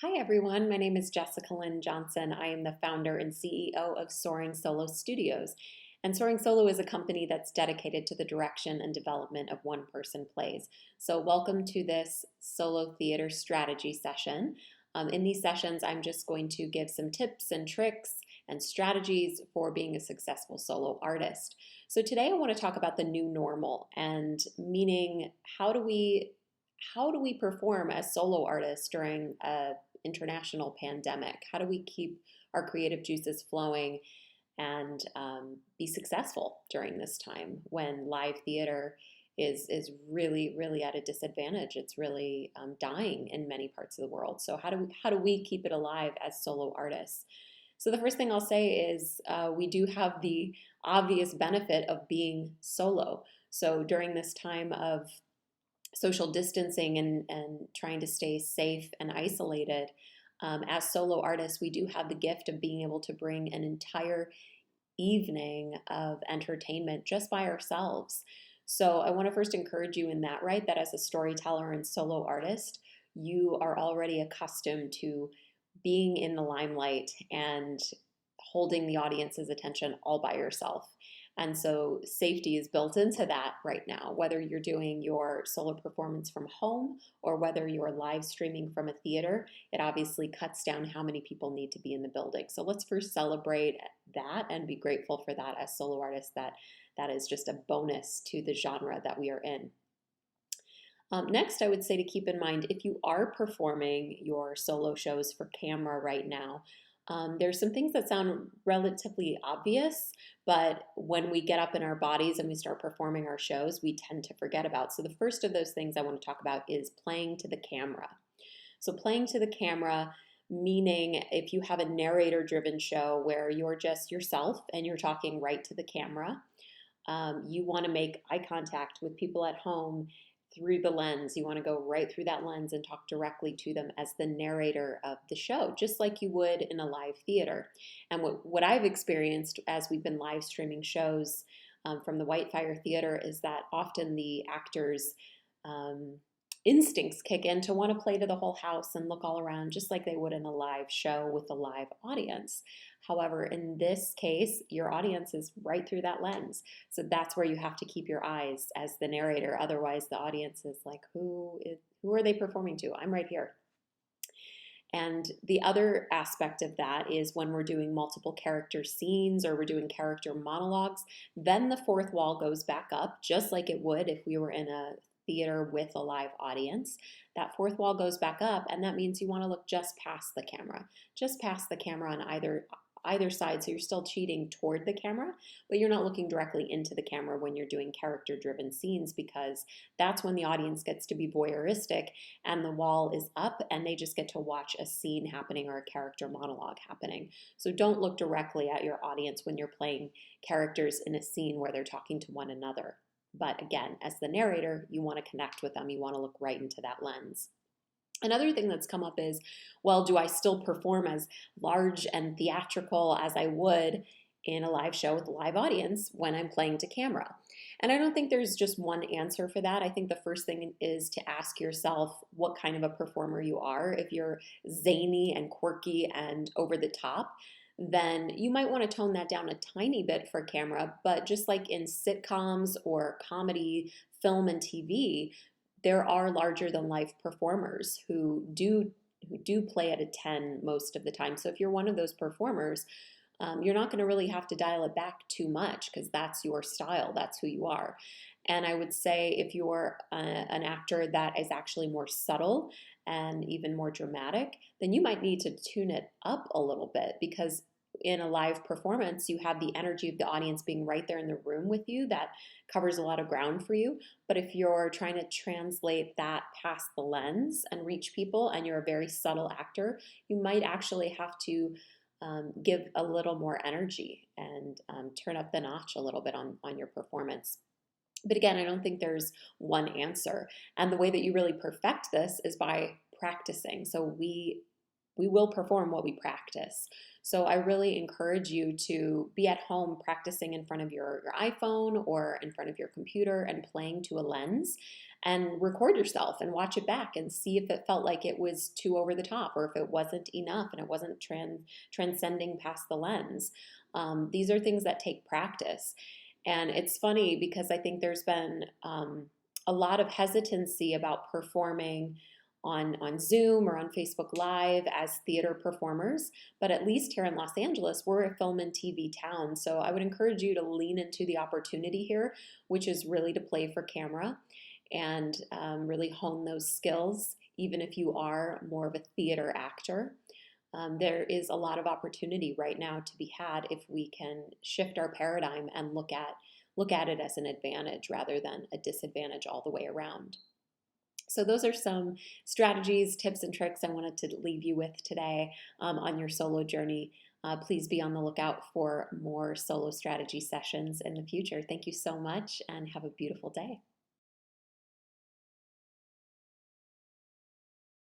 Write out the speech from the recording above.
Hi everyone, my name is Jessica Lynn Johnson. I am the founder and CEO of Soaring Solo Studios. And Soaring Solo is a company that's dedicated to the direction and development of one-person plays. So welcome to this solo theater strategy session. In these sessions, I'm just going to give some tips and tricks and strategies for being a successful solo artist. So today I want to talk about the new normal and meaning how do we perform as solo artists during a international pandemic? How do we keep our creative juices flowing and be successful during this time when live theater is really at a disadvantage? It's really dying in many parts of the world. So how do we keep it alive as solo artists? So the first thing I'll say is we do have the obvious benefit of being solo. So during this time of social distancing and trying to stay safe and isolated, as solo artists, we do have the gift of being able to bring an entire evening of entertainment just by ourselves. So I want to first encourage you in that, right? That as a storyteller and solo artist, you are already accustomed to being in the limelight and holding the audience's attention all by yourself. And so safety is built into that right now, whether you're doing your solo performance from home or whether you're live streaming from a theater. It obviously cuts down how many people need to be in the building. So let's first celebrate that and be grateful for that as solo artists, that is just a bonus to the genre that we are in. Next, I would say to keep in mind, if you are performing your solo shows for camera right now, there's some things that sound relatively obvious, but when we get up in our bodies and we start performing our shows, we tend to forget about. So the first of those things I want to talk about is playing to the camera. So playing to the camera, meaning if you have a narrator-driven show where you're just yourself and you're talking right to the camera, you want to make eye contact with people at home through the lens. You want to go right through that lens and talk directly to them as the narrator of the show, just like you would in a live theater. And what I've experienced as we've been live streaming shows from the Whitefire Theater is that often the actors' instincts kick in to want to play to the whole house and look all around just like they would in a live show with a live audience. However, in this case, your audience is right through that lens. So that's where you have to keep your eyes as the narrator. Otherwise, the audience is like, who are they performing to? I'm right here. And the other aspect of that is when we're doing multiple character scenes or we're doing character monologues, then the fourth wall goes back up, just like it would if we were in a theater with a live audience. That fourth wall goes back up, and that means you want to look just past the camera on either side, so you're still cheating toward the camera, but you're not looking directly into the camera when you're doing character-driven scenes, because that's when the audience gets to be voyeuristic and the wall is up and they just get to watch a scene happening or a character monologue happening. So don't look directly at your audience when you're playing characters in a scene where they're talking to one another. But again, as the narrator, you want to connect with them. You want to look right into that lens. Another thing that's come up is, well, do I still perform as large and theatrical as I would in a live show with a live audience when I'm playing to camera? And I don't think there's just one answer for that. I think the first thing is to ask yourself what kind of a performer you are. If you're zany and quirky and over the top, then you might want to tone that down a tiny bit for camera. But just like in sitcoms or comedy, film, and TV, there are larger than life performers who do play at a 10 most of the time. So if you're one of those performers, you're not going to really have to dial it back too much because that's your style, that's who you are. And I would say if you're an actor that is actually more subtle and even more dramatic, then you might need to tune it up a little bit, because in a live performance, you have the energy of the audience being right there in the room with you. That covers a lot of ground for you. But if you're trying to translate that past the lens and reach people and you're a very subtle actor, you might actually have to give a little more energy and turn up the notch a little bit on your performance. But again, I don't think there's one answer. And the way that you really perfect this is by practicing. So we we will perform what we practice. So I really encourage you to be at home practicing in front of your iPhone or in front of your computer and playing to a lens, and record yourself and watch it back and see if it felt like it was too over the top or if it wasn't enough and it wasn't transcending past the lens. These are things that take practice. And it's funny because I think there's been a lot of hesitancy about performing on Zoom or on Facebook Live as theater performers, but at least here in Los Angeles, we're a film and TV town. So I would encourage you to lean into the opportunity here, which is really to play for camera and really hone those skills, even if you are more of a theater actor. There is a lot of opportunity right now to be had if we can shift our paradigm and look at it as an advantage rather than a disadvantage all the way around. So those are some strategies, tips, and tricks I wanted to leave you with today on your solo journey. Please be on the lookout for more solo strategy sessions in the future. Thank you so much and have a beautiful day.